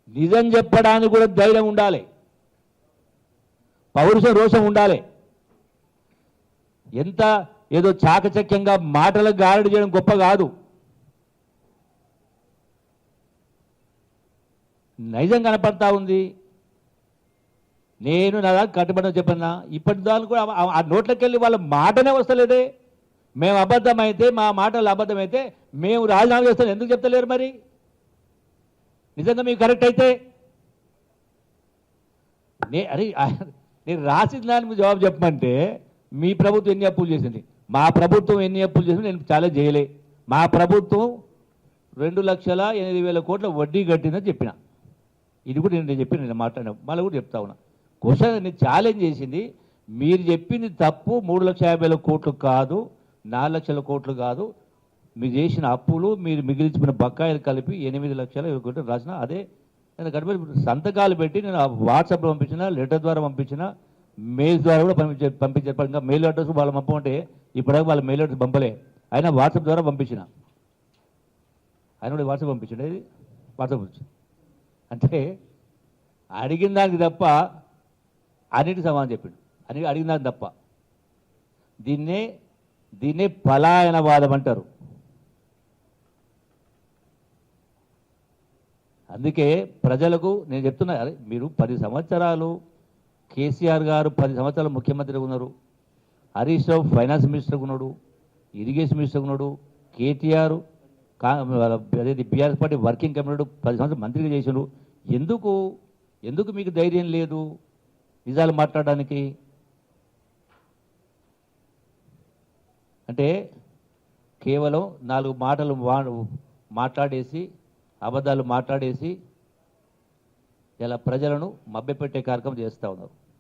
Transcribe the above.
నిజం చెప్పడానికి కూడా ధైర్యం ఉండాలి, పౌరుషం రోషం ఉండాలి. ఎంత ఏదో చాకచక్యంగా మాటలకు గారడి చేయడం గొప్ప కాదు. నైజం కనపడతా ఉంది. నేను నా దాకా కట్టుబడి చెప్పన్నా, ఇప్పటి దాని కూడా ఆ నోట్లోకి వెళ్ళి వాళ్ళ మాటనే వస్తలేదే. మేము అబద్ధమైతే, మా మాటలు అబద్ధమైతే మేము రాజీనామా చేస్తాం ఎందుకు చెప్తలేరు? మరి నిజంగా మీకు కరెక్ట్ అయితే నేను రాసిన దాని మీద జవాబు చెప్పమంటే, మీ ప్రభుత్వం ఎన్ని అప్పులు చేసింది, మా ప్రభుత్వం ఎన్ని అప్పులు చేసింది నేను చాలా చేయలే. మా ప్రభుత్వం 2,08,000 కోట్ల వడ్డీ కట్టిందని చెప్పిన. ఇది కూడా నేను చెప్పిన, నేను మాట్లాడిన మళ్ళీ కూడా చెప్తా ఉన్నా. క్వశ్చన్ నేను ఛాలెంజ్ చేసింది, మీరు చెప్పింది తప్పు. 3,50,000 కోట్లు కాదు, 4,00,000 కోట్లు కాదు. మీరు చేసిన అప్పులు, మీరు మిగిలించిన బకాయిలు కలిపి 8,20,000 కోట్లు రాసిన. అదే నేను గడిపి సంతకాలు పెట్టి నేను వాట్సాప్లో పంపించిన, లెటర్ ద్వారా పంపించిన, మెయిల్ ద్వారా కూడా పంపించారు. ఇంకా మెయిల్ అడ్రస్ వాళ్ళు పంపమంటే ఇప్పటిదాకా వాళ్ళ మెయిల్ అడ్రస్ పంపలే, అయినా వాట్సాప్ ద్వారా పంపించిన. ఆయన కూడా వాట్సాప్ పంపించండి, ఇది వాట్సాప్ పంపించింది. అంటే అడిగిన దానికి తప్ప అన్నిటికీ సమాధానం చెప్పిండు, అని అడిగిన దానికి తప్ప. దీన్నే పలాయనవాదం అంటారు. అందుకే ప్రజలకు నేను చెప్తున్నా, అరే మీరు 10 సంవత్సరాలు కేసీఆర్ గారు 10 సంవత్సరాలు ముఖ్యమంత్రిగా ఉన్నారు, హరీష్ రావు ఫైనాన్స్ మినిస్టర్గా ఉన్నాడు, ఇరిగేషన్ మినిస్టర్గా ఉన్నాడు, కేటీఆర్ అదే బీఆర్ఎస్ పార్టీ వర్కింగ్ కమిటీ 10 సంవత్సరాలు మంత్రిగా చేశారు. ఎందుకు మీకు ధైర్యం లేదు నిజాలు మాట్లాడడానికి? అంటే కేవలం 4 మాటలు మాట్లాడేసి, అబద్ధాలు మాట్లాడేసి ఇలా ప్రజలను మభ్యపెట్టే కార్యక్రమం చేస్తూ ఉన్నారు.